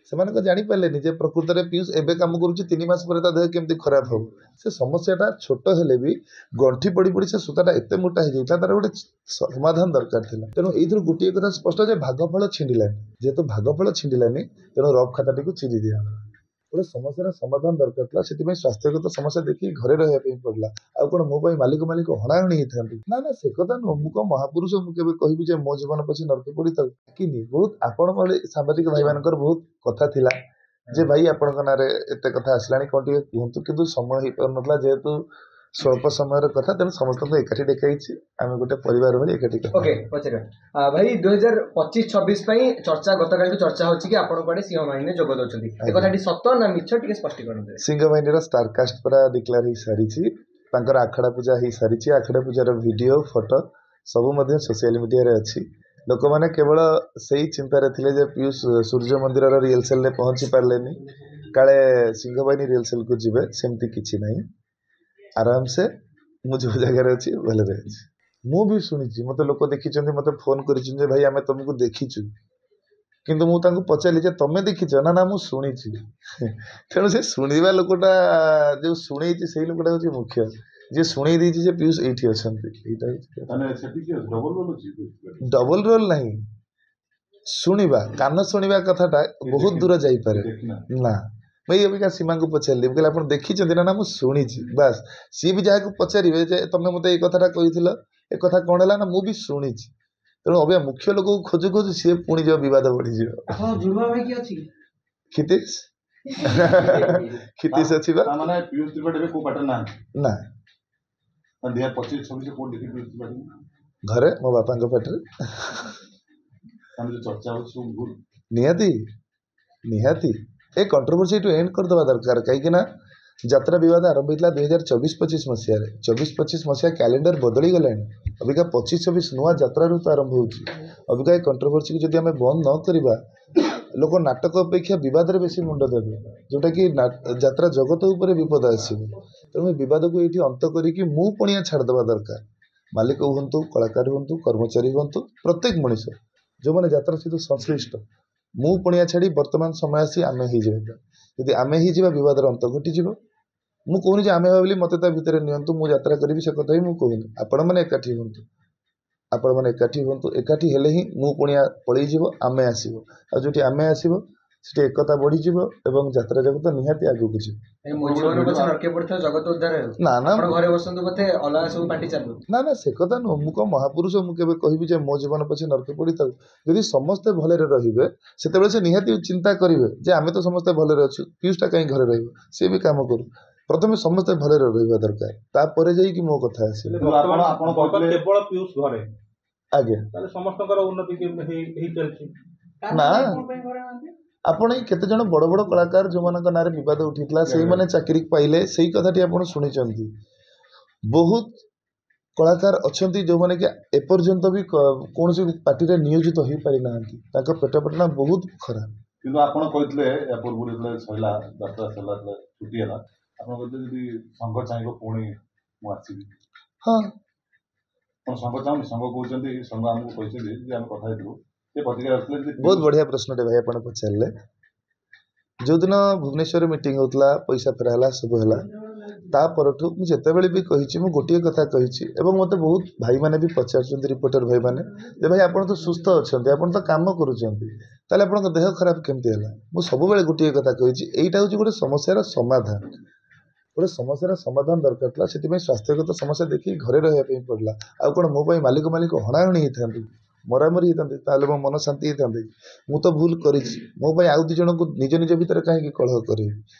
ସେମାନେ ଜାଣିପାରିଲେନି ଯେ ପ୍ରକୃତରେ ପିୟୁଷ ଏବେ କାମ କରୁଛି 3 ମାସ ପରେ ତା ଦେହ କେମିତି ଖରାପ ହବ। ସେ ସମସ୍ୟାଟା ଛୋଟ ହେଲେ ବି ଗଣ୍ଠି ପଡ଼ି ପଡ଼ି ସେ ସୂତାଟା ଏତେ ମୋଟା ହେଇଯାଇଥିଲା, ତାର ଗୋଟେ ସମାଧାନ ଦରକାର ଥିଲା। ତେଣୁ ଏଇଥିରୁ ଗୋଟିଏ କଥା ସ୍ପଷ୍ଟ ଯେ ଭାଗଫଳ ଛିଣ୍ଡିଲାନି। ଯେହେତୁ ଭାଗଫଳ ଛିଣ୍ଡିଲାନି ତେଣୁ ରଫ୍ ଖାତାଟିକୁ ଚିରି ଦିଆଗଲା। ଗୋଟେ ସମସ୍ୟାର ସମାଧାନ ଦରକାର ଥିଲା, ସେଥିପାଇଁ ସ୍ୱାସ୍ଥ୍ୟଗତ ସମସ୍ୟା ଦେଖି ଘରେ ରହିବା ପାଇଁ ପଡ଼ିଲା। ଆଉ କ'ଣ ମୋ ପାଇଁ ମାଲିକ ହଣାହଣି ହେଇଥାନ୍ତି? ନା ନା, ସେ କଥା ନୁହଁ। ମୁଁ କ'ଣ ମହାପୁରୁଷ? ମୁଁ କେବେ କହିବି ଯେ ମୋ ଜୀବନ ପଛେ ନର୍କେ ପଡ଼ିଥାଉ? ବହୁତ ଆପଣ ଭଳି ସାମ୍ବାଦିକ ଭାଇମାନଙ୍କର ବହୁତ କଥା ଥିଲା ଯେ ଭାଇ ଆପଣଙ୍କ ନାଁରେ ଏତେ କଥା ଆସିଲାଣି, କ'ଣ ଟିକେ କୁହନ୍ତୁ। କିନ୍ତୁ ସମୟ ହେଇପାରୁନଥିଲା, ଯେହେତୁ ସ୍ୱଳ୍ପ ସମୟର କଥା, ତେଣୁ ସମସ୍ତଙ୍କୁ ଏକାଠି ଡକାଇଛି। ଆମେ ଗୋଟେ ପରିବାର ଭଳି ଏକାଠି ଭାଇ 2025-26 ପାଇଁ ଚର୍ଚ୍ଚା ଗତକାଲି ଚର୍ଚ୍ଚା ହଉଛି କି ଆପଣ କୁଆଡେ ସିଂହ ବାହିନୀରେ ଯୋଗ ଦଉଛନ୍ତି, ଏ କଥାଟି ସତ ନା ମିଛ ଟିକେ ସ୍ପଷ୍ଟୀକରଣ ଦେବେ। ସିଂହ ବାହିନୀର ଷ୍ଟାରକାଷ୍ଟ ପୁରା ଡିକ୍ଲେୟାର ହେଇସାରିଛି। ତାଙ୍କର ଆଖଡ଼ା ପୂଜା ହେଇସାରିଛି। ଆଖଡ଼ା ପୂଜାର ଭିଡ଼ିଓ ଫଟୋ ସବୁ ମଧ୍ୟ ସୋସିଆଲ ମିଡ଼ିଆରେ ଅଛି। ଲୋକମାନେ କେବଳ ସେଇ ଚିନ୍ତାରେ ଥିଲେ ଯେ ପିୟୁଷ ସୂର୍ଯ୍ୟ ମନ୍ଦିରର ରିହର୍ସାଲରେ ପହଞ୍ଚି ପାରିଲେନି, କାଳେ ସିଂହ ବାହିନୀ ରିହର୍ସାଲକୁ ଯିବେ। ସେମିତି କିଛି ନାହିଁ, ଆରାମସେ ମୁଁ ଯେଉଁ ଜାଗାରେ ଅଛି ଭଲରେ ଅଛି। ମୁଁ ବି ଶୁଣିଛି, ମୋତେ ଲୋକ ଦେଖିଛନ୍ତି, ମୋତେ ଫୋନ୍ କରିଛନ୍ତି ଯେ ଭାଇ ଆମେ ତୁମକୁ ଦେଖିଛୁ। କିନ୍ତୁ ମୁଁ ତାଙ୍କୁ ପଚାରିଲି ଯେ ତମେ ଦେଖିଛ? ନା ନା ମୁଁ ଶୁଣିଛି। ତେଣୁ ସେ ଶୁଣିବା ଲୋକଟା, ଯେଉଁ ଶୁଣେଇଛି ସେଇ ଲୋକଟା ହେଉଛି ମୁଖ୍ୟ। ଯିଏ ଶୁଣେଇ ଦେଇଛି ଯେ ପିୟୁଷ ଏଇଠି ଅଛନ୍ତି, ଏଇଟା ଡବଲ ରୋଲ ନାହିଁ। ଶୁଣିବା, କାନ ଶୁଣିବା କଥାଟା ବହୁତ ଦୂର ଯାଇପାରେ ନା। ଭାଇ ଅବିକା ସୀମାଙ୍କୁ ପଚାରିଲି, ମୁଁ କହିଲି ଆପଣ ଦେଖିଛନ୍ତି? ନା ମୁଁ ଶୁଣିଛି। ବାସ୍, ସିଏ ବି ଯାହାକୁ ପଚାରିବେ ଯେ ତମେ ମୋତେ ଏଇ କଥାଟା କହିଥିଲ, ଏ କଥା କ'ଣ ହେଲା? ନା ମୁଁ ବି ଶୁଣିଛି। ତେଣୁ ଅବିକା ମୁଖ୍ୟ ଲୋକକୁ ଖୋଜୁ ଖୋଜୁ ସିଏ ପୁଣି ଯିବ, ବିବାଦ ବଢିଯିବ। କ୍ଷିତୀଶ କ୍ଷିତୀଶ ଅଛି ବା। ନା, ଘରେ ମୋ ବାପାଙ୍କ ପାଟିରେ। ନିହାତି ନିହାତି ଏ କଣ୍ଟ୍ରୋଭର୍ସି ଏଠୁ ଏଣ୍ଡ କରିଦେବା ଦରକାର। କାହିଁକି ନା ଯାତ୍ରା ବିବାଦ ଆରମ୍ଭ ହେଇଥିଲା 2024-25 ମସିହାରେ। 24-25 ମସିହା କ୍ୟାଲେଣ୍ଡର ବଦଳିଗଲାଣି। ଅବିକା 25-26 ନୂଆ ଯାତ୍ରା ଋତୁ ଆରମ୍ଭ ହେଉଛି। ଅବିକା ଏ କଣ୍ଟ୍ରୋଭର୍ସିକୁ ଯଦି ଆମେ ବନ୍ଦ ନ କରିବା, ଲୋକ ନାଟକ ଅପେକ୍ଷା ବିବାଦରେ ବେଶୀ ମୁଣ୍ଡ ଦେବେ, ଯେଉଁଟାକି ଯାତ୍ରା ଜଗତ ଉପରେ ବିପଦ ଆସିବ। ତେଣୁ ଏ ବିବାଦକୁ ଏଇଠି ଅନ୍ତ କରିକି ମୁଁ ପଣିଆ ଛାଡ଼ିଦେବା ଦରକାର। ମାଲିକ ହୁଅନ୍ତୁ, କଳାକାର ହୁଅନ୍ତୁ, କର୍ମଚାରୀ ହୁଅନ୍ତୁ, ପ୍ରତ୍ୟେକ ମଣିଷ ଯେଉଁମାନେ ଯାତ୍ରା ସହିତ ସଂଶ୍ଳିଷ୍ଟ, ମୁଁ ପଣିଆ ଛାଡ଼ି ବର୍ତ୍ତମାନ ସମୟ ଆସି ଆମେ ହେଇଯିବା। ଯଦି ଆମେ ହେଇଯିବା, ବିବାଦର ଅନ୍ତ ଘଟିଯିବ। ମୁଁ କହୁନି ଯେ ଆମେ ଭାବିଲି ମୋତେ ତା ଭିତରେ ନିଅନ୍ତୁ, ମୁଁ ଯାତ୍ରା କରିବି, ସେ କଥା ହିଁ ମୁଁ କହୁନି। ଆପଣମାନେ ଏକାଠି ହୁଅନ୍ତୁ, ଏକାଠି ହେଲେ ହିଁ ମୁଁ ପଣିଆ ପଳେଇଯିବ, ଆମେ ଆସିବ। ଆଉ ଯେଉଁଠି ଆମେ ଆସିବ ସେଠି ଏକତା ବଢ଼ିଯିବ ଏବଂ ଯାତ୍ରା ଜଗତ ନିହାତି ଆଗକୁ ଯିବ। ନା ନା, ସେ କଥା ନୁହଁ। ମୁଁ କ'ଣ ମହାପୁରୁଷ? ମୁଁ କେବେ କହିବି ଯେ ମୋ ଜୀବନ ପଛେ ନର୍କେ ପଡ଼ିଥାଉ? ଯଦି ସମସ୍ତେ ଭଲରେ ରହିବେ, ସେତେବେଳେ ସେ ନିହାତି ଚିନ୍ତା କରିବେ ଯେ ଆମେ ତ ସମସ୍ତେ ଭଲରେ ଅଛୁ, ପିୟୁଷଟା କାହିଁ ଘରେ ରହିବ? ସେ ବି କାମ କରୁ। ପ୍ରଥମେ ସମସ୍ତେ ଭଲରେ ରହିବା ଦରକାର, ତାପରେ ଯାଇକି ମୋ କଥା ଆସିବ। କେବଳ ପିୟୁଷ ଘରେ, ଆଜ୍ଞା, ସମସ୍ତଙ୍କର ଉନ୍ନତି ହେଇଚାଲିଛି ନା। ଆପଣ ଏଇ କେତେ ଜଣ ବଡ଼ ବଡ଼ କଳାକାର ଯେଉଁମାନଙ୍କ ନାଁରେ ବିବାଦ ଉଠିଥିଲା, ସେଇମାନେ ଚାକିରି ପାଇଲେ, ସେଇ କଥାଟି ଆପଣ ଶୁଣିଛନ୍ତି। ବହୁତ କଳାକାର ଅଛନ୍ତି ଯେଉଁମାନେ କି ଏପର୍ଯ୍ୟନ୍ତ ବି କୌଣସି ପାର୍ଟିରେ ନିୟୋଜିତ ହୋଇପାରିନାହାନ୍ତି। ତାଙ୍କ ପେଟ ପାଟଣା ବହୁତ ଖରାପ। କିନ୍ତୁ ଆପଣ କହିଥିଲେ ୟା ପୂର୍ବରୁ ଯେତେବେଳେ ସରିଲା, ଯାତ୍ରା ସରିଲା, ଛୁଟି ହେଲା, ଆପଣ କହିଥିଲେ ଯଦି ସଂଘ ଚାହିଁବ ପୁଣି ମୁଁ ଆସିବି। ହଁ, ଆପଣ ସଂଘ ଚାହୁଁନି? ସଂଘ କହୁଛନ୍ତି, ସଂଘ ଆମକୁ କହିଛନ୍ତି ଯେ ଆମେ କଥା ହେଇଥିଲୁ, ସେ ପ୍ରତିକ୍ରିୟା ରଖିଥିଲେ। ବହୁତ ବଢ଼ିଆ ପ୍ରଶ୍ନଟେ ଭାଇ ଆପଣ ପଚାରିଲେ। ଯେଉଁଦିନ ଭୁବନେଶ୍ୱରରେ ମିଟିଂ ହେଉଥିଲା, ପଇସା ଫେରା ହେଲା, ସବୁ ହେଲା, ତା ପରଠୁ ମୁଁ ଯେତେବେଳେ ବି କହିଛି, ମୁଁ ଗୋଟିଏ କଥା କହିଛି ଏବଂ ମୋତେ ବହୁତ ଭାଇମାନେ ବି ପଚାରୁଛନ୍ତି, ରିପୋର୍ଟର ଭାଇମାନେ, ଯେ ଭାଇ ଆପଣ ତ ସୁସ୍ଥ ଅଛନ୍ତି, ଆପଣ ତ କାମ କରୁଛନ୍ତି, ତାହେଲେ ଆପଣଙ୍କ ଦେହ ଖରାପ କେମିତି ହେଲା? ମୁଁ ସବୁବେଳେ ଗୋଟିଏ କଥା କହିଛି, ଏଇଟା ହେଉଛି ଗୋଟେ ସମସ୍ୟାର ସମାଧାନ। ଗୋଟେ ସମସ୍ୟାର ସମାଧାନ ଦରକାର ଥିଲା, ସେଥିପାଇଁ ସ୍ୱାସ୍ଥ୍ୟଗତ ସମସ୍ୟା ଦେଖି ଘରେ ରହିବା ପାଇଁ ପଡ଼ିଲା। ଆଉ କ'ଣ ମୋ ପାଇଁ ମାଲିକ ହଣାହଣି ହେଇଥାନ୍ତି, ମରାମରି ହେଇଥାନ୍ତି, ତାହେଲେ ମୋ ମନ ଶାନ୍ତି ହେଇଥାନ୍ତି? ମୁଁ ତ ଭୁଲ କରିଛି, ମୋ ପାଇଁ ଆଉ 2 ଜଣଙ୍କୁ ନିଜ ନିଜ ଭିତରେ କାହିଁକି କଳହ କରିବି?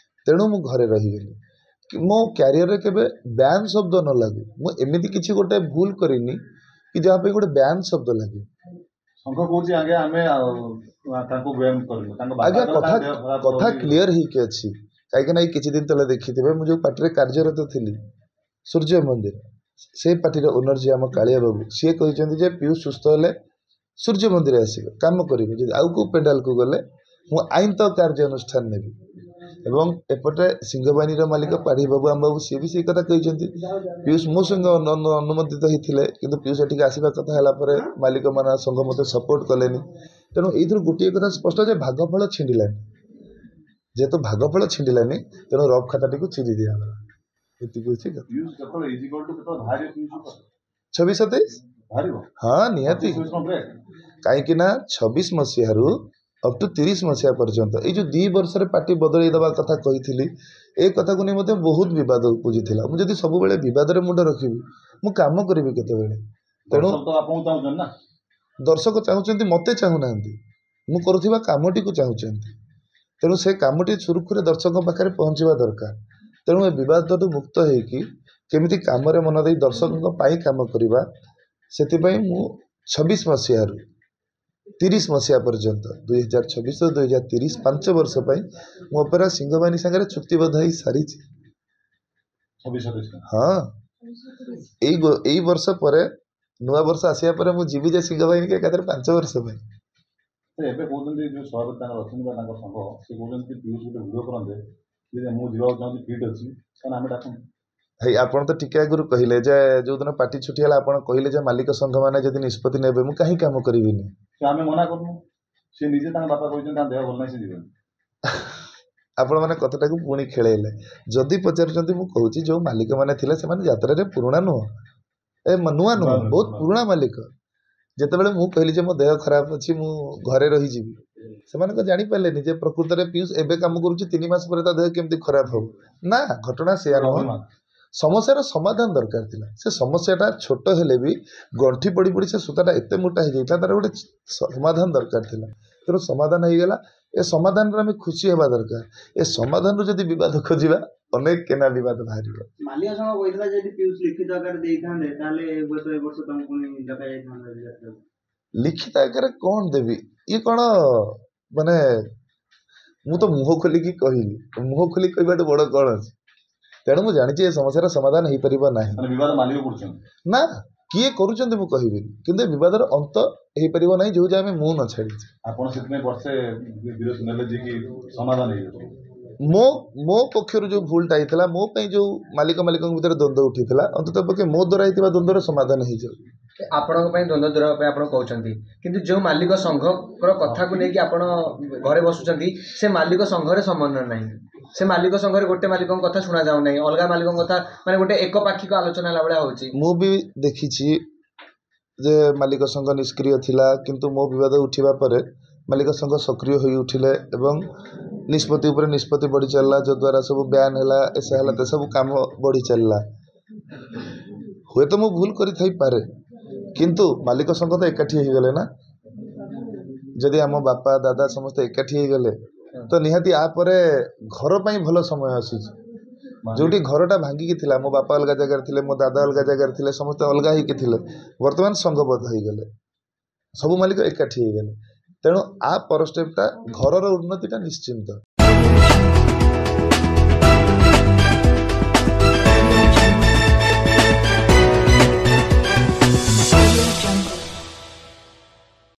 ତେଣୁ ମୁଁ ଘରେ ରହିଗଲି। ମୋ କ୍ୟାରିୟରରେ କେବେ ବ୍ୟାନ୍ ଶବ୍ଦ ନ ଲାଗୁ। ମୁଁ ଏମିତି କିଛି ଗୋଟେ ଭୁଲ କରିନି କି ଯାହା ପାଇଁ ଗୋଟେ ବ୍ୟାନ୍ ଶବ୍ଦ ଲାଗେ। ସଂଘ କହୁଛି ଆଜ୍ଞା ଆମେ ତାଙ୍କୁ ବ୍ୟାନ୍ କରିବୁ, ଆଜ୍ଞା କଥା କ୍ଲିୟର ହେଇକି ଅଛି। କାହିଁକିନା ଏଇ କିଛି ଦିନ ତଳେ ଦେଖିଥିବେ, ମୁଁ ଯେଉଁ ପାର୍ଟିରେ କାର୍ଯ୍ୟରତ ଥିଲି, ସୂର୍ଯ୍ୟ ମନ୍ଦିର, ସେଇ ପାର୍ଟିର ଓନର ଯିଏ ଆମ କାଳିଆ ବାବୁ, ସିଏ କହିଛନ୍ତି ଯେ ପିୟୁଷ ସୁସ୍ଥ ହେଲେ ସୂର୍ଯ୍ୟ ମନ୍ଦିର ଆସିବେ, କାମ କରିବେ। ଯଦି ଆଉ କେଉଁ ପେଣ୍ଡାଲକୁ ଗଲେ ମୁଁ ଆଇନ ତ କାର୍ଯ୍ୟାନୁଷ୍ଠାନ ନେବି। ଏବଂ ଏପଟେ ସିଂହବାହିନୀର ମାଲିକ ପାଢ଼ୀ ବାବୁ, ଆମ ବାବୁ, ସିଏ ବି ସେଇ କଥା କହିଛନ୍ତି। ପିୟୁଷ ମୋ ସଙ୍ଗେ ଅନୁମୋଦିତ ହେଇଥିଲେ, କିନ୍ତୁ ପିୟୁଷ ଏଠିକି ଆସିବା କଥା ହେଲା ପରେ ମାଲିକମାନେ ସଂଘ ମୋତେ ସପୋର୍ଟ କଲେନି। ତେଣୁ ଏଇଥିରୁ ଗୋଟିଏ କଥା ସ୍ପଷ୍ଟ ଯେ ଭାଗଫଳ ଛିଣ୍ଡିଲାନି। ଯେହେତୁ ଭାଗଫଳ ଛିଣ୍ଡିଲାନି ତେଣୁ ରଫ୍ ଖାତାଟିକୁ ଚିରି ଦିଆଗଲା। ଏତିକି ଅଛି କଥା। ପିୟୁଷ କେତେବେଳେ ଇଜ୍ ଇକ୍ୱାଲ୍ ଟୁ କେତେବେଳେ ବାହାରିବ ପିୟୁଷ ଉପରେ? 26-27 ବାହାରିବ ହଁ ନିହାତି, 25 କଣ ବ୍ରେକ୍? କାହିଁକି ନା 26 ମସିହାରୁ ଅପ୍ ଟୁ 30 ମସିହା ପର୍ଯ୍ୟନ୍ତ ଏଇ ଯୋଉ 2 ବର୍ଷରେ ପାର୍ଟି ବଦଳେଇ ଦେବା କଥା କହିଥିଲି, ଏ କଥାକୁ ନେଇ ମଧ୍ୟ ବହୁତ ବିବାଦ ଉପୁଜିଥିଲା। ମୁଁ ଯଦି ସବୁବେଳେ ବିବାଦରେ ମୁଣ୍ଡ ରଖିବି ମୁଁ କାମ କରିବି କେତେବେଳେ? ତେଣୁ ଦର୍ଶକ ତ ଆପଣଙ୍କୁ ଚାହୁଁଛନ୍ତି ନା। ଦର୍ଶକ ଚାହୁଁଛନ୍ତି, ମୋତେ ଚାହୁଁନାହାନ୍ତି, ମୁଁ କରୁଥିବା କାମଟିକୁ ଚାହୁଁଛନ୍ତି। ତେଣୁ ସେ କାମଟି ସୁରୁଖୁରୁରେ ଦର୍ଶକଙ୍କ ପାଖରେ ପହଞ୍ଚିବା ଦରକାର। ତେଣୁ ଏ ବିବାଦଠୁ ମୁକ୍ତ ହେଇକି କେମିତି କାମରେ ମନ ଦେଇ ଦର୍ଶକଙ୍କ ପାଇଁ କାମ କରିବା, ସେଥିପାଇଁ ମୁଁ 26 ମସିହାରୁ 30 ମସିହା ପର୍ଯ୍ୟନ୍ତ 2026 2030 5 ବର୍ଷ ପାଇଁ ମୁଁ ଅପେରା ସିଂହବାହିନୀ ସାଙ୍ଗରେ ଚୁକ୍ତିବଦ୍ଧ ହେଇ ସାରିଛି। 26-27 ହଁ, ଏଇ ବର୍ଷ ପରେ ନୂଆ ବର୍ଷ ଆସିବା ପରେ ମୁଁ ଯିବି ଯେ ସିଂହବାହିନୀ ଏକାଥରେ 5 ବର୍ଷ ପାଇଁ। ଏବେ କହୁଛନ୍ତି ଯୋଉ ସଭାପତି ତାଙ୍କର ଅଛନ୍ତି ବା ତାଙ୍କ ସଂଘ, ସେ କହୁଛନ୍ତି କି ପିୟୁଷ ଗୋଟେ ଭିଡ଼ିଓ କରନ୍ତେ ଯେ ମୁଁ ଯିବାକୁ ଚାହୁଁଛି ଫିଟ୍ ଅଛି, କାରଣ ଆମେ ଡାକୁନୁ। ଭାଇ ଆପଣ ତ ଟିକେ ଆଗରୁ କହିଲେ ଯେ ଯୋଉଦିନ ପାର୍ଟି ଛୁଟି ହେଲା ଆପଣ କହିଲେ ଯେ ମାଲିକ ସଂଘମାନେ ଯଦି ନିଷ୍ପତ୍ତି ନେବେ ମୁଁ କାହିଁ କାମ କରିବିନି। ସେ ଆମେ ମନା କରୁନୁ, ସେ ନିଜେ ତାଙ୍କ ବାପା କହିଛନ୍ତି ତାଙ୍କ ଦେହ ଭଲ ନାହିଁ, ସେ ଯିବେନି। ଆପଣମାନେ କଥାଟାକୁ ପୁଣି ଖେଳେଇଲେ। ଯଦି ପଚାରୁଛନ୍ତି ମୁଁ କହୁଛି ଯୋଉ ମାଲିକମାନେ ଥିଲେ ସେମାନେ ଯାତ୍ରାରେ ପୁରୁଣା ନୁହଁ, ନୂଆ ନୁହଁ, ବହୁତ ପୁରୁଣା ମାଲିକ। ଯେତେବେଳେ ମୁଁ କହିଲି ଯେ ମୋ ଦେହ ଖରାପ ଅଛି ମୁଁ ଘରେ ରହିଯିବି, ସେମାନେ ତ ଜାଣିପାରିଲେନି ଯେ ପ୍ରକୃତରେ ପିୟୁଷ ଏବେ କାମ କରୁଛି 3 ମାସ ପରେ ତା ଦେହ କେମିତି ଖରାପ ହବ। ନା, ଘଟଣା ସେଇଆ ନୁହଁ। ଅଭିମାନ। ସମସ୍ୟାର ସମାଧାନ ଦରକାର ଥିଲା। ସେ ସମସ୍ୟାଟା ଛୋଟ ହେଲେ ବି ଗଣ୍ଠି ପଡ଼ି ପଡ଼ି ସେ ସୂତାଟା ଏତେ ମୋଟା ହେଇଯାଇଥିଲା, ତାର ଗୋଟେ ସମାଧାନ ଦରକାର ଥିଲା। ତେଣୁ ସମାଧାନ ହେଇଗଲା। ଏ ସମାଧାନରେ ଆମେ ଖୁସି ହେବା ଦରକାର। ଏ ସମାଧାନରୁ ଯଦି ବିବାଦ ଖୋଜିବା ଅନେକ କେନା ବିବାଦ ବାହାରିବ। ମାଲିକ ସଂଘ କହିଥିଲା ଯଦି ପିୟୁଷ ଲିଖିତ ଆକାରରେ ଦେଇଥାନ୍ତେ ତାହେଲେ ଏ ବର୍ଷ ତମକୁ ପୁଣି ଡକାଯାଇଥାନ୍ତା ଯାତ୍ରାକୁ। ଲିଖିତ ଆକାରରେ କ'ଣ ଦେବି? ଇଏ କ'ଣ ମାନେ ମୁଁ ତ ମୁହଁ ଖୋଲିକି କହିଲି, ମୁହଁ ଖୋଲି କହିବାଠୁ ବଡ଼ କ'ଣ ଅଛି? ତେଣୁ ମୁଁ ଜାଣିଛି ଏ ସମସ୍ୟାର ସମାଧାନ ହେଇପାରିବ ନାହିଁ। ମାନେ ବିବାଦ ମାଲିକ କରୁଛନ୍ତି। ନା, କିଏ କରୁଛନ୍ତି ମୁଁ କହିବିନି, କିନ୍ତୁ ଏ ବିବାଦର ଅନ୍ତ ହେଇପାରିବ ନାହିଁ ଯୋଉ ଯାଏ ଆମେ ମୁଁ ନ ଛାଡ଼ିଛି। ଆପଣ ସେଥିପାଇଁ ବର୍ଷେ ବିରତି ନେଲେ ଯେ କି ସମାଧାନ ହେଇଯିବ। ମୋ ପକ୍ଷରୁ ଯୋଉ ଭୁଲଟା ହେଇଥିଲା, ମୋ ପାଇଁ ଯୋଉ ମାଲିକଙ୍କ ଭିତରେ ଦ୍ୱନ୍ଦ୍ୱ ଉଠିଥିଲା, ଅନ୍ତତଃ ପକ୍ଷେ ମୋ ଦ୍ୱାରା ହେଇଥିବା ଦ୍ୱନ୍ଦ୍ୱର ସମାଧାନ ହେଇଯାଉ। ଆପଣଙ୍କ ପାଇଁ ଦ୍ୱନ୍ଦ୍ୱ ଦୂର ହେବା ପାଇଁ ଆପଣ କହୁଛନ୍ତି, କିନ୍ତୁ ଯୋଉ ମାଲିକ ସଂଘର କଥାକୁ ନେଇକି ଆପଣ ଘରେ ବସୁଛନ୍ତି ସେ ମାଲିକ ସଂଘରେ ସମନ୍ୱୟ ନାହିଁ। ସେ ମାଲିକ ସଂଘରେ ଗୋଟେ ମାଲିକଙ୍କ କଥା ଶୁଣା ଯାଉନାହିଁ, ଅଲଗା ମାଲିକଙ୍କ କଥା ମାନେ ଗୋଟେ ଏକପାକ୍ଷିକ ଆଲୋଚନା ହେଲା ଭଳିଆ ହଉଛି। ମୁଁ ବି ଦେଖିଛି ଯେ ମାଲିକ ସଂଘ ନିଷ୍କ୍ରିୟ ଥିଲା, କିନ୍ତୁ ମୋ ବିବାଦ ଉଠିବା ପରେ ମାଲିକ ସଂଘ ସକ୍ରିୟ ହୋଇ ଉଠିଲେ ଏବଂ ନିଷ୍ପତ୍ତି ଉପରେ ନିଷ୍ପତ୍ତି ବଢ଼ି ଚାଲିଲା, ଯଦ୍ୱାରା ସବୁ ବ୍ୟାନ୍ ହେଲା, ଏସା ହେଲା, ତେସବୁ କାମ ବଢ଼ି ଚାଲିଲା। ହୁଏତ ମୁଁ ଭୁଲ କରିଥାଇପାରେ, କିନ୍ତୁ ମାଲିକ ସଂଘ ତ ଏକାଠି ହେଇଗଲେ ନା। ଯଦି ଆମ ବାପା ଦାଦା ସମସ୍ତେ ଏକାଠି ହେଇଗଲେ ତ ନିହାତି ଆ ପରେ ଘର ପାଇଁ ଭଲ ସମୟ ଆସୁଛି। ଯୋଉଠି ଘରଟା ଭାଙ୍ଗିକି ଥିଲା, ମୋ ବାପା ଅଲଗା ଜାଗାରେ ଥିଲେ, ମୋ ଦାଦା ଅଲଗା ଜାଗାରେ ଥିଲେ, ସମସ୍ତେ ଅଲଗା ହେଇକି ଥିଲେ, ବର୍ତ୍ତମାନ ସଂଘବଦ୍ଧ ହେଇଗଲେ, ସବୁ ମାଲିକ ଏକାଠି ହେଇଗଲେ। ତେଣୁ ଆ ପର ଷ୍ଟେପ୍ଟା ଘରର ଉନ୍ନତିଟା ନିଶ୍ଚିନ୍ତ।